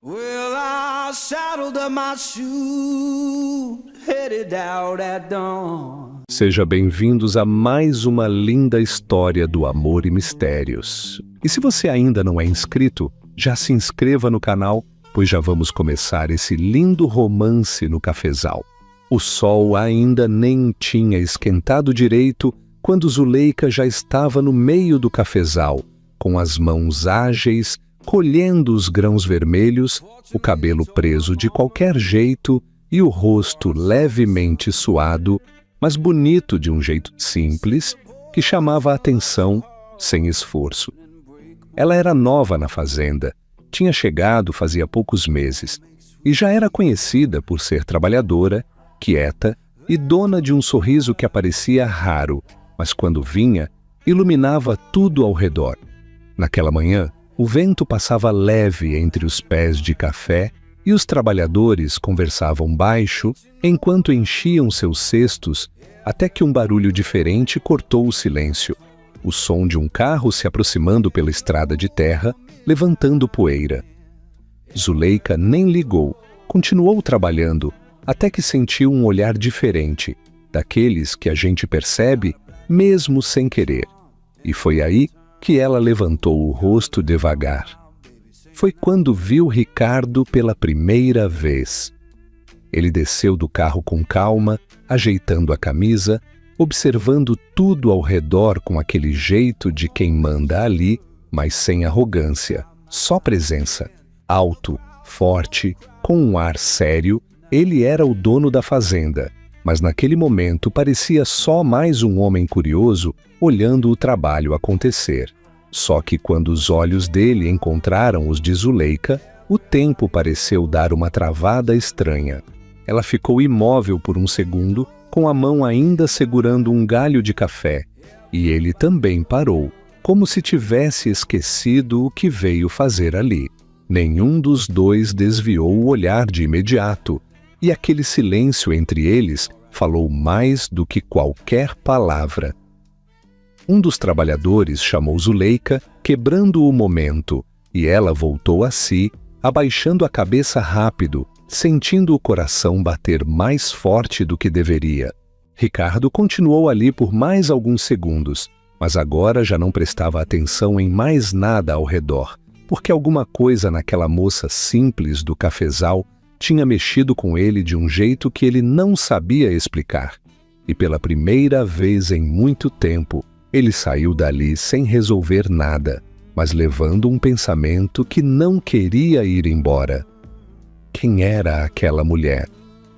Well, I saddled up my shoe, headed out at dawn. Seja bem-vindos a mais uma linda história do amor e mistérios. E se você ainda não é inscrito, já se inscreva no canal, pois já vamos começar esse lindo romance no cafezal. O sol ainda nem tinha esquentado direito quando Zuleika já estava no meio do cafezal, com as mãos ágeis, colhendo os grãos vermelhos, o cabelo preso de qualquer jeito e o rosto levemente suado, mas bonito de um jeito simples, que chamava a atenção sem esforço. Ela era nova na fazenda, tinha chegado fazia poucos meses e já era conhecida por ser trabalhadora, quieta e dona de um sorriso que aparecia raro, mas quando vinha, iluminava tudo ao redor. Naquela manhã, o vento passava leve entre os pés de café e os trabalhadores conversavam baixo enquanto enchiam seus cestos, até que um barulho diferente cortou o silêncio. O som de um carro se aproximando pela estrada de terra, levantando poeira. Zuleika nem ligou, continuou trabalhando, até que sentiu um olhar diferente, daqueles que a gente percebe mesmo sem querer. E foi aí que ela levantou o rosto devagar. Foi quando viu Ricardo pela primeira vez. Ele desceu do carro com calma, ajeitando a camisa, observando tudo ao redor com aquele jeito de quem manda ali, mas sem arrogância, só presença. Alto, forte, com um ar sério, ele era o dono da fazenda, mas naquele momento parecia só mais um homem curioso olhando o trabalho acontecer. Só que quando os olhos dele encontraram os de Zuleika, o tempo pareceu dar uma travada estranha. Ela ficou imóvel por um segundo, com a mão ainda segurando um galho de café, e ele também parou, como se tivesse esquecido o que veio fazer ali. Nenhum dos dois desviou o olhar de imediato, e aquele silêncio entre eles falou mais do que qualquer palavra. Um dos trabalhadores chamou Zuleika, quebrando o momento, e ela voltou a si, abaixando a cabeça rápido, sentindo o coração bater mais forte do que deveria. Ricardo continuou ali por mais alguns segundos, mas agora já não prestava atenção em mais nada ao redor, porque alguma coisa naquela moça simples do cafezal tinha mexido com ele de um jeito que ele não sabia explicar. E pela primeira vez em muito tempo, ele saiu dali sem resolver nada, mas levando um pensamento que não queria ir embora. Quem era aquela mulher?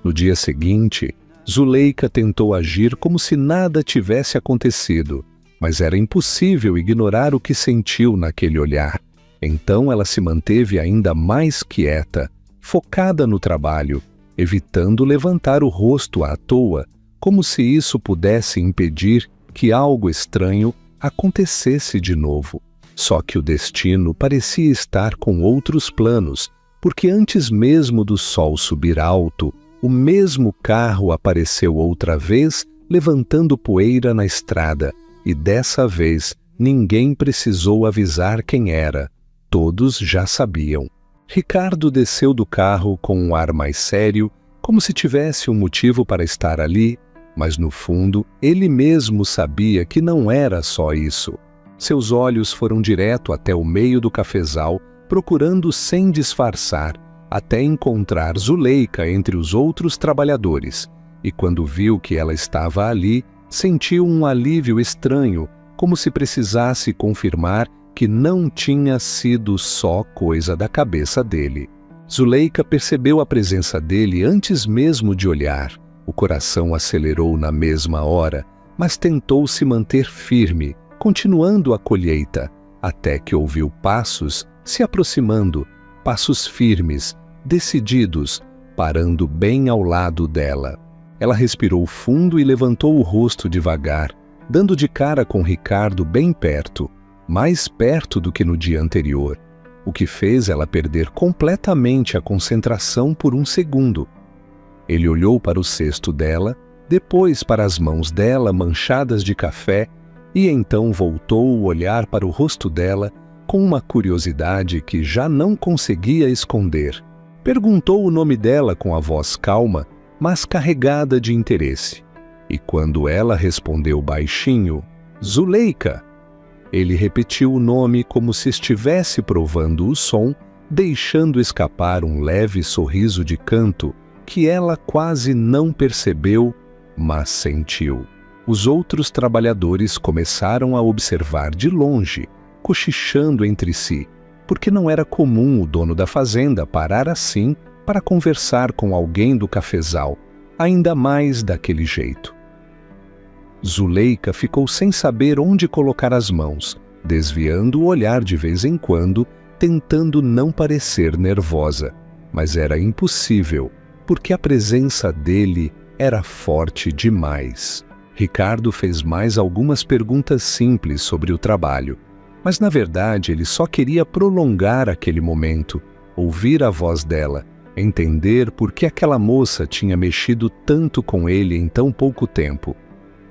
No dia seguinte, Zuleika tentou agir como se nada tivesse acontecido, mas era impossível ignorar o que sentiu naquele olhar. Então ela se manteve ainda mais quieta, focada no trabalho, evitando levantar o rosto à toa, como se isso pudesse impedir que algo estranho acontecesse de novo. Só que o destino parecia estar com outros planos, porque antes mesmo do sol subir alto, o mesmo carro apareceu outra vez, levantando poeira na estrada, e dessa vez ninguém precisou avisar quem era. Todos já sabiam. Ricardo desceu do carro com um ar mais sério, como se tivesse um motivo para estar ali, mas no fundo ele mesmo sabia que não era só isso. Seus olhos foram direto até o meio do cafezal, procurando sem disfarçar, até encontrar Zuleika entre os outros trabalhadores, e quando viu que ela estava ali, sentiu um alívio estranho, como se precisasse confirmar que não tinha sido só coisa da cabeça dele. Zuleika percebeu a presença dele antes mesmo de olhar. O coração acelerou na mesma hora, mas tentou se manter firme, continuando a colheita, até que ouviu passos se aproximando, passos firmes, decididos, parando bem ao lado dela. Ela respirou fundo e levantou o rosto devagar, dando de cara com Ricardo bem perto, mais perto do que no dia anterior, o que fez ela perder completamente a concentração por um segundo. Ele olhou para o cesto dela, depois para as mãos dela manchadas de café, e então voltou o olhar para o rosto dela, com uma curiosidade que já não conseguia esconder. Perguntou o nome dela com a voz calma, mas carregada de interesse. E quando ela respondeu baixinho, Zuleika, ele repetiu o nome como se estivesse provando o som, deixando escapar um leve sorriso de canto que ela quase não percebeu, mas sentiu. Os outros trabalhadores começaram a observar de longe, cochichando entre si, porque não era comum o dono da fazenda parar assim para conversar com alguém do cafezal, ainda mais daquele jeito. Zuleika ficou sem saber onde colocar as mãos, desviando o olhar de vez em quando, tentando não parecer nervosa. Mas era impossível, porque a presença dele era forte demais. Ricardo fez mais algumas perguntas simples sobre o trabalho, mas na verdade ele só queria prolongar aquele momento, ouvir a voz dela, entender por que aquela moça tinha mexido tanto com ele em tão pouco tempo.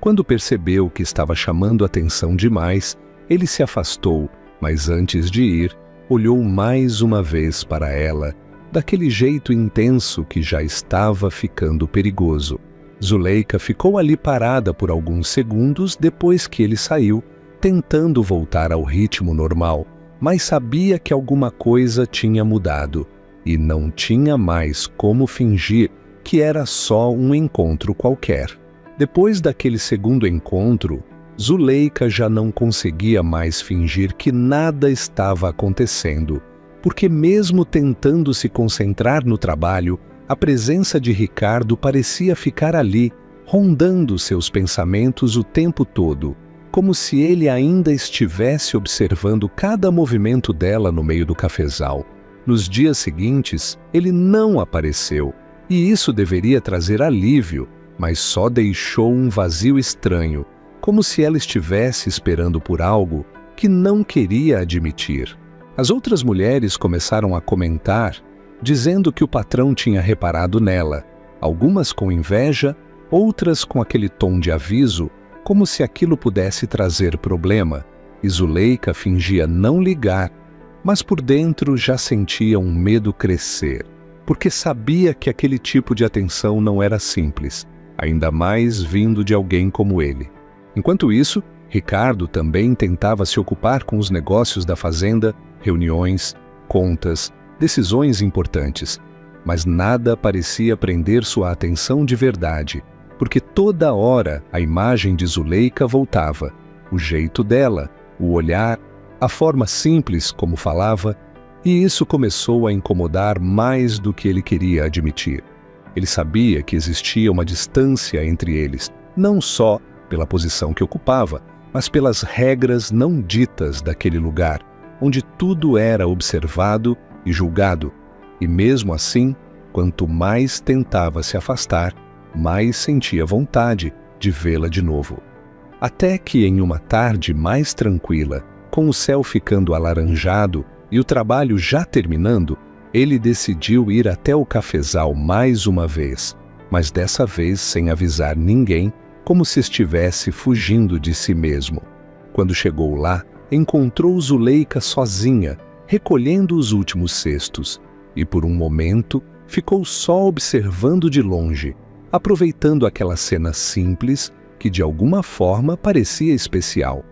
Quando percebeu que estava chamando atenção demais, ele se afastou, mas antes de ir, olhou mais uma vez para ela, daquele jeito intenso que já estava ficando perigoso. Zuleika ficou ali parada por alguns segundos depois que ele saiu, tentando voltar ao ritmo normal, mas sabia que alguma coisa tinha mudado e não tinha mais como fingir que era só um encontro qualquer. Depois daquele segundo encontro, Zuleika já não conseguia mais fingir que nada estava acontecendo, porque mesmo tentando se concentrar no trabalho, a presença de Ricardo parecia ficar ali, rondando seus pensamentos o tempo todo, como se ele ainda estivesse observando cada movimento dela no meio do cafezal. Nos dias seguintes, ele não apareceu, e isso deveria trazer alívio, mas só deixou um vazio estranho, como se ela estivesse esperando por algo que não queria admitir. As outras mulheres começaram a comentar, dizendo que o patrão tinha reparado nela, algumas com inveja, outras com aquele tom de aviso, como se aquilo pudesse trazer problema, e Zuleika fingia não ligar, mas por dentro já sentia um medo crescer, porque sabia que aquele tipo de atenção não era simples, ainda mais vindo de alguém como ele. Enquanto isso, Ricardo também tentava se ocupar com os negócios da fazenda, reuniões, contas, decisões importantes, mas nada parecia prender sua atenção de verdade, porque toda hora a imagem de Zuleika voltava, o jeito dela, o olhar, a forma simples como falava, e isso começou a incomodar mais do que ele queria admitir. Ele sabia que existia uma distância entre eles, não só pela posição que ocupava, mas pelas regras não ditas daquele lugar, onde tudo era observado e julgado, e mesmo assim, quanto mais tentava se afastar, mais sentia vontade de vê-la de novo. Até que em uma tarde mais tranquila, com o céu ficando alaranjado e o trabalho já terminando, ele decidiu ir até o cafezal mais uma vez, mas dessa vez sem avisar ninguém, como se estivesse fugindo de si mesmo. Quando chegou lá, encontrou Zuleika sozinha, recolhendo os últimos cestos, e por um momento ficou só observando de longe, aproveitando aquela cena simples que de alguma forma parecia especial.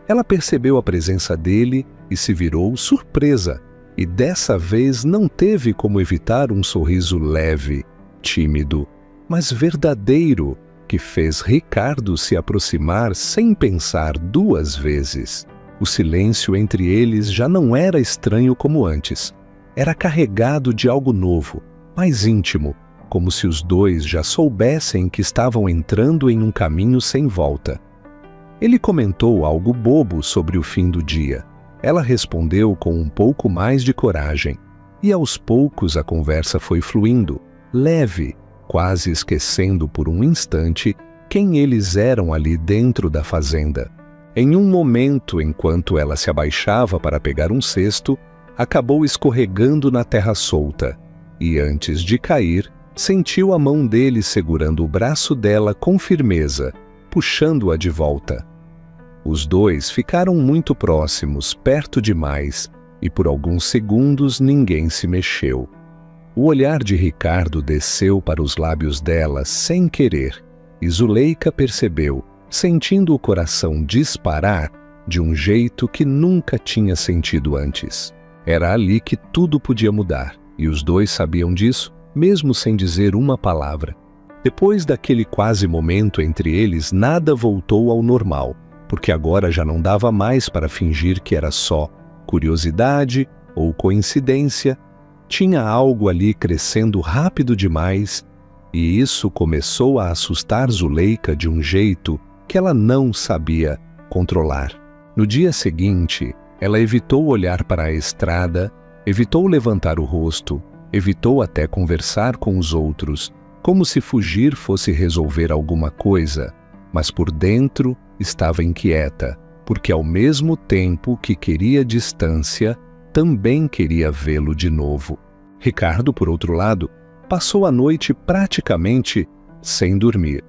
Ela percebeu a presença dele e se virou surpresa, e dessa vez não teve como evitar um sorriso leve, tímido, mas verdadeiro, que fez Ricardo se aproximar sem pensar duas vezes. O silêncio entre eles já não era estranho como antes. Era carregado de algo novo, mais íntimo, como se os dois já soubessem que estavam entrando em um caminho sem volta. Ele comentou algo bobo sobre o fim do dia. Ela respondeu com um pouco mais de coragem, e aos poucos a conversa foi fluindo, leve, quase esquecendo por um instante quem eles eram ali dentro da fazenda. Em um momento, enquanto ela se abaixava para pegar um cesto, acabou escorregando na terra solta, e antes de cair, sentiu a mão dele segurando o braço dela com firmeza, puxando-a de volta. Os dois ficaram muito próximos, perto demais, e por alguns segundos ninguém se mexeu. O olhar de Ricardo desceu para os lábios dela sem querer, e Zuleika percebeu, sentindo o coração disparar de um jeito que nunca tinha sentido antes. Era ali que tudo podia mudar, e os dois sabiam disso, mesmo sem dizer uma palavra. Depois daquele quase momento entre eles, nada voltou ao normal, porque agora já não dava mais para fingir que era só curiosidade ou coincidência. Tinha algo ali crescendo rápido demais, e isso começou a assustar Zuleika de um jeito que ela não sabia controlar. No dia seguinte, ela evitou olhar para a estrada, evitou levantar o rosto, evitou até conversar com os outros, como se fugir fosse resolver alguma coisa, mas por dentro estava inquieta, porque ao mesmo tempo que queria distância, também queria vê-lo de novo. Ricardo, por outro lado, passou a noite praticamente sem dormir,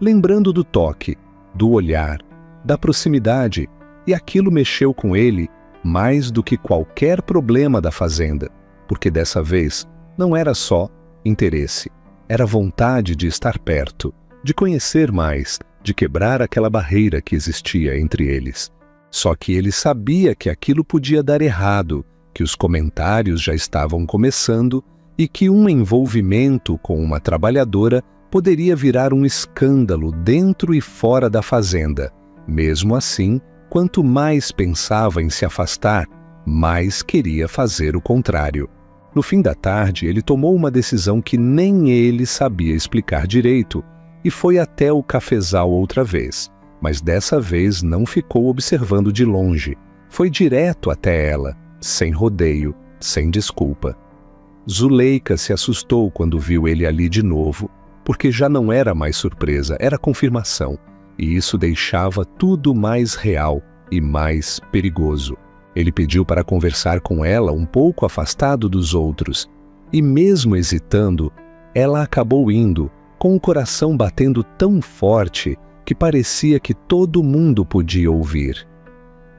lembrando do toque, do olhar, da proximidade, e aquilo mexeu com ele mais do que qualquer problema da fazenda, porque dessa vez não era só interesse, era vontade de estar perto, de conhecer mais, de quebrar aquela barreira que existia entre eles. Só que ele sabia que aquilo podia dar errado, que os comentários já estavam começando e que um envolvimento com uma trabalhadora poderia virar um escândalo dentro e fora da fazenda. Mesmo assim, quanto mais pensava em se afastar, mais queria fazer o contrário. No fim da tarde, ele tomou uma decisão que nem ele sabia explicar direito e foi até o cafezal outra vez, mas dessa vez não ficou observando de longe. Foi direto até ela, sem rodeio, sem desculpa. Zuleika se assustou quando viu ele ali de novo, porque já não era mais surpresa, era confirmação, e isso deixava tudo mais real e mais perigoso. Ele pediu para conversar com ela um pouco afastado dos outros, e mesmo hesitando, ela acabou indo, com o coração batendo tão forte que parecia que todo mundo podia ouvir.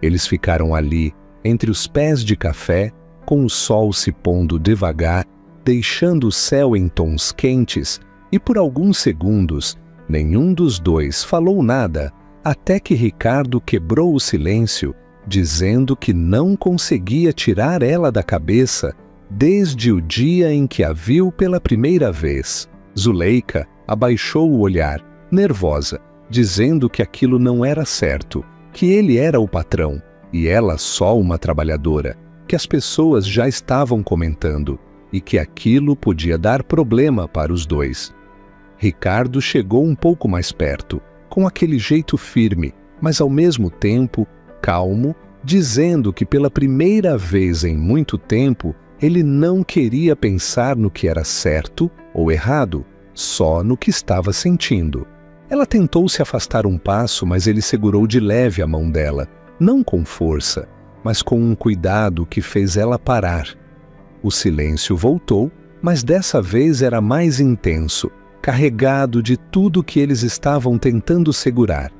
Eles ficaram ali, entre os pés de café, com o sol se pondo devagar, deixando o céu em tons quentes, e por alguns segundos, nenhum dos dois falou nada, até que Ricardo quebrou o silêncio, dizendo que não conseguia tirar ela da cabeça desde o dia em que a viu pela primeira vez. Zuleika abaixou o olhar, nervosa, dizendo que aquilo não era certo, que ele era o patrão e ela só uma trabalhadora, que as pessoas já estavam comentando e que aquilo podia dar problema para os dois. Ricardo chegou um pouco mais perto, com aquele jeito firme, mas ao mesmo tempo calmo, dizendo que pela primeira vez em muito tempo ele não queria pensar no que era certo ou errado, só no que estava sentindo. Ela tentou se afastar um passo, mas ele segurou de leve a mão dela, não com força, mas com um cuidado que fez ela parar. O silêncio voltou, mas dessa vez era mais intenso, carregado de tudo que eles estavam tentando segurar.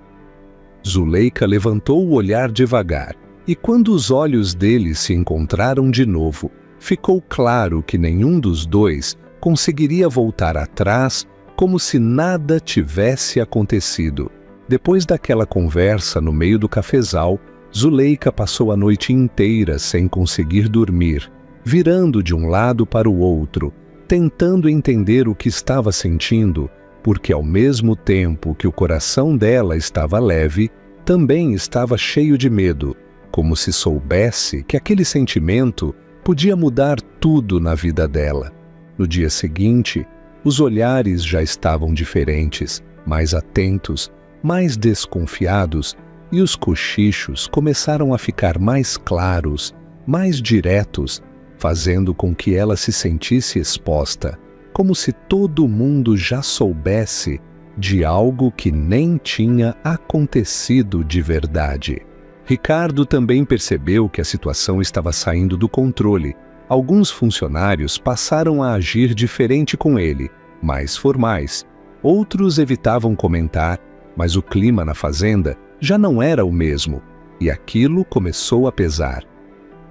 Zuleika levantou o olhar devagar, e quando os olhos deles se encontraram de novo, ficou claro que nenhum dos dois conseguiria voltar atrás como se nada tivesse acontecido. Depois daquela conversa no meio do cafezal, Zuleika passou a noite inteira sem conseguir dormir, virando de um lado para o outro, tentando entender o que estava sentindo, porque ao mesmo tempo que o coração dela estava leve, também estava cheio de medo, como se soubesse que aquele sentimento podia mudar tudo na vida dela. No dia seguinte, os olhares já estavam diferentes, mais atentos, mais desconfiados, e os cochichos começaram a ficar mais claros, mais diretos, fazendo com que ela se sentisse exposta, como se todo mundo já soubesse de algo que nem tinha acontecido de verdade. Ricardo também percebeu que a situação estava saindo do controle. Alguns funcionários passaram a agir diferente com ele, mais formais. Outros evitavam comentar, mas o clima na fazenda já não era o mesmo, e aquilo começou a pesar.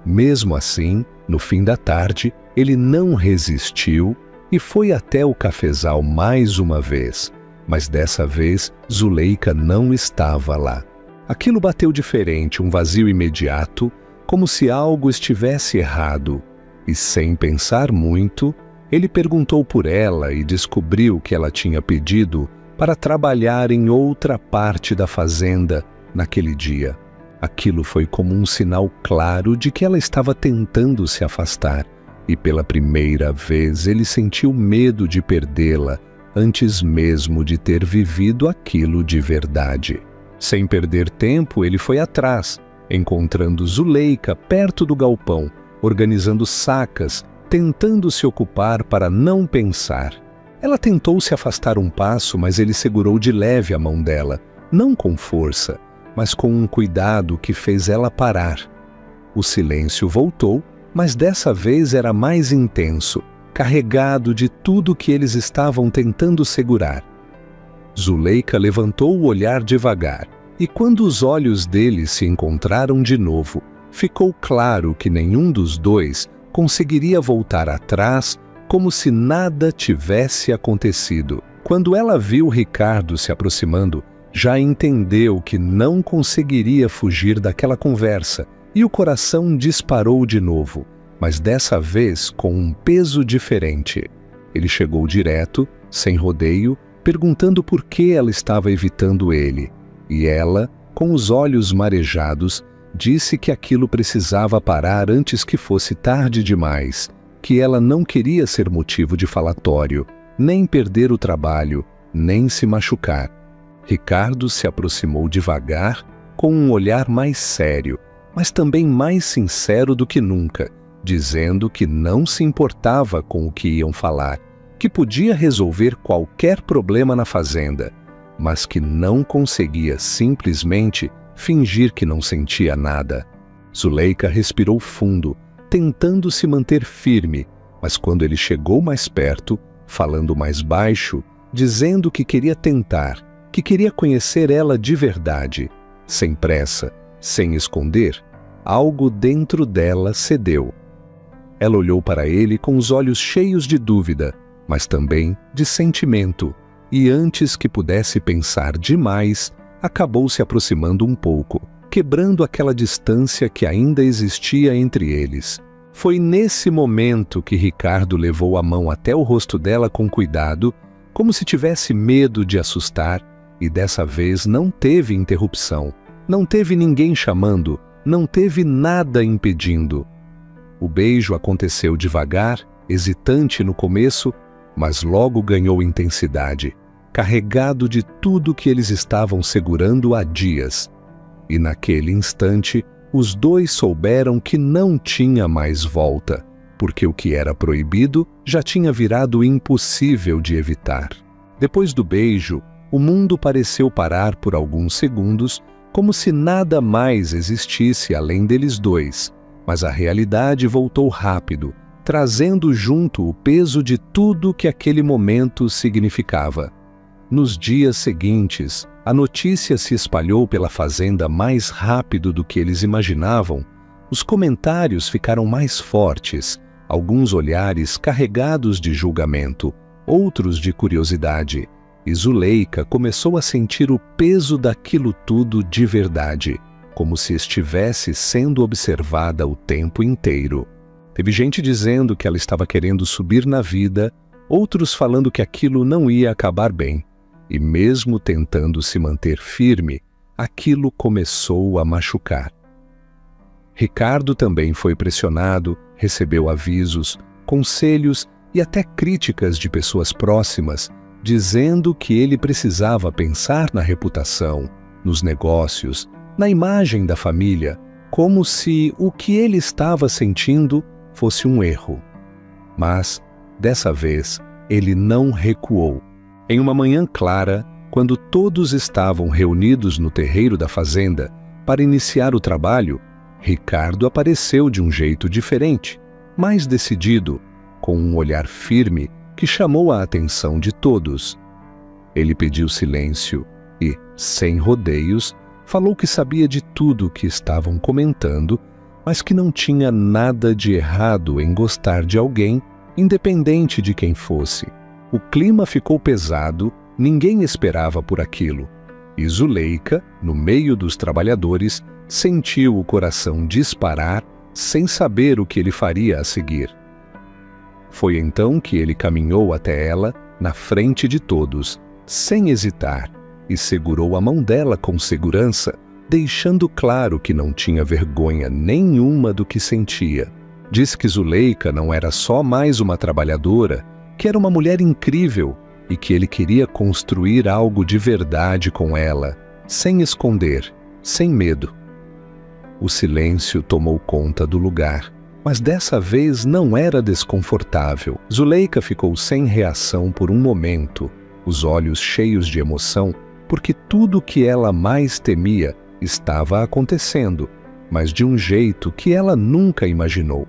Mesmo assim, no fim da tarde, ele não resistiu e foi até o cafezal mais uma vez, mas dessa vez Zuleika não estava lá. Aquilo bateu diferente, um vazio imediato, como se algo estivesse errado, e sem pensar muito, ele perguntou por ela e descobriu que ela tinha pedido para trabalhar em outra parte da fazenda naquele dia. Aquilo foi como um sinal claro de que ela estava tentando se afastar, e pela primeira vez ele sentiu medo de perdê-la antes mesmo de ter vivido aquilo de verdade. Sem perder tempo, ele foi atrás, encontrando Zuleika perto do galpão, organizando sacas, tentando se ocupar para não pensar. Ela tentou se afastar um passo, mas ele segurou de leve a mão dela, não com força, mas com um cuidado que fez ela parar. O silêncio voltou, mas dessa vez era mais intenso, carregado de tudo que eles estavam tentando segurar. Zuleika levantou o olhar devagar, e quando os olhos deles se encontraram de novo, ficou claro que nenhum dos dois conseguiria voltar atrás como se nada tivesse acontecido. Quando ela viu Ricardo se aproximando, já entendeu que não conseguiria fugir daquela conversa, e o coração disparou de novo, mas dessa vez com um peso diferente. Ele chegou direto, sem rodeio, perguntando por que ela estava evitando ele, e ela, com os olhos marejados, disse que aquilo precisava parar antes que fosse tarde demais, que ela não queria ser motivo de falatório, nem perder o trabalho, nem se machucar. Ricardo se aproximou devagar, com um olhar mais sério, mas também mais sincero do que nunca, dizendo que não se importava com o que iam falar, que podia resolver qualquer problema na fazenda, mas que não conseguia simplesmente fingir que não sentia nada. Zuleika respirou fundo, tentando se manter firme, mas quando ele chegou mais perto, falando mais baixo, dizendo que queria tentar, que queria conhecer ela de verdade, sem pressa, sem esconder, algo dentro dela cedeu. Ela olhou para ele com os olhos cheios de dúvida, mas também de sentimento, e antes que pudesse pensar demais, acabou se aproximando um pouco, quebrando aquela distância que ainda existia entre eles. Foi nesse momento que Ricardo levou a mão até o rosto dela com cuidado, como se tivesse medo de assustar, e dessa vez não teve interrupção, não teve ninguém chamando, não teve nada impedindo. O beijo aconteceu devagar, hesitante no começo, mas logo ganhou intensidade, carregado de tudo que eles estavam segurando há dias. E naquele instante, os dois souberam que não tinha mais volta, porque o que era proibido já tinha virado impossível de evitar. Depois do beijo, o mundo pareceu parar por alguns segundos, como se nada mais existisse além deles dois, mas a realidade voltou rápido, trazendo junto o peso de tudo que aquele momento significava. Nos dias seguintes, a notícia se espalhou pela fazenda mais rápido do que eles imaginavam. Os comentários ficaram mais fortes, alguns olhares carregados de julgamento, outros de curiosidade, e Zuleika começou a sentir o peso daquilo tudo de verdade, como se estivesse sendo observada o tempo inteiro. Teve gente dizendo que ela estava querendo subir na vida, outros falando que aquilo não ia acabar bem. E mesmo tentando se manter firme, aquilo começou a machucar. Ricardo também foi pressionado, recebeu avisos, conselhos e até críticas de pessoas próximas, dizendo que ele precisava pensar na reputação, nos negócios, na imagem da família, como se o que ele estava sentindo fosse um erro. Mas, dessa vez, ele não recuou. Em uma manhã clara, quando todos estavam reunidos no terreiro da fazenda para iniciar o trabalho, Ricardo apareceu de um jeito diferente, mais decidido, com um olhar firme que chamou a atenção de todos. Ele pediu silêncio e, sem rodeios, Falou que sabia de tudo o que estavam comentando, mas que não tinha nada de errado em gostar de alguém, independente de quem fosse. O clima ficou pesado, ninguém esperava por aquilo. E Zuleika, no meio dos trabalhadores, sentiu o coração disparar sem saber o que ele faria a seguir. Foi então que ele caminhou até ela, na frente de todos, sem hesitar, e segurou a mão dela com segurança, deixando claro que não tinha vergonha nenhuma do que sentia. Disse que Zuleika não era só mais uma trabalhadora, que era uma mulher incrível e que ele queria construir algo de verdade com ela, sem esconder, sem medo. O silêncio tomou conta do lugar, mas dessa vez não era desconfortável. Zuleika ficou sem reação por um momento, os olhos cheios de emoção, porque tudo o que ela mais temia estava acontecendo, mas de um jeito que ela nunca imaginou.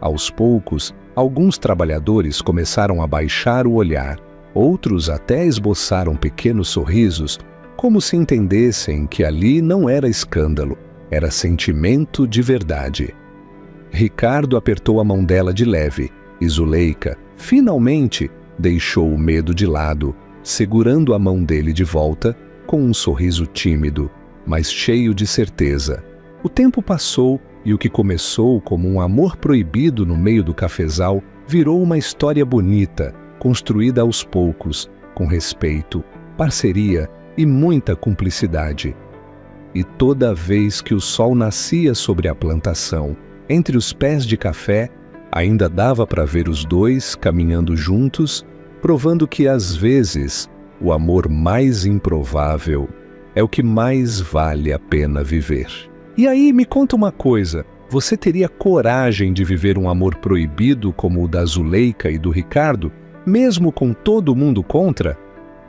Aos poucos, alguns trabalhadores começaram a baixar o olhar, outros até esboçaram pequenos sorrisos, como se entendessem que ali não era escândalo, era sentimento de verdade. Ricardo apertou a mão dela de leve, e Zuleika, finalmente, deixou o medo de lado, segurando a mão dele de volta, com um sorriso tímido, mas cheio de certeza. O tempo passou e o que começou como um amor proibido no meio do cafezal virou uma história bonita, construída aos poucos, com respeito, parceria e muita cumplicidade. E toda vez que o sol nascia sobre a plantação, entre os pés de café, ainda dava para ver os dois caminhando juntos, provando que às vezes o amor mais improvável é o que mais vale a pena viver. E aí, me conta uma coisa, você teria coragem de viver um amor proibido como o da Zuleika e do Ricardo, mesmo com todo mundo contra?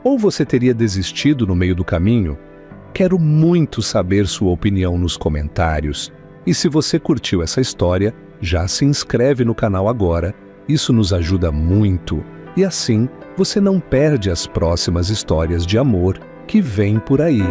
Ou você teria desistido no meio do caminho? Quero muito saber sua opinião nos comentários. E se você curtiu essa história, já se inscreve no canal agora, isso nos ajuda muito. E assim, você não perde as próximas histórias de amor que vêm por aí.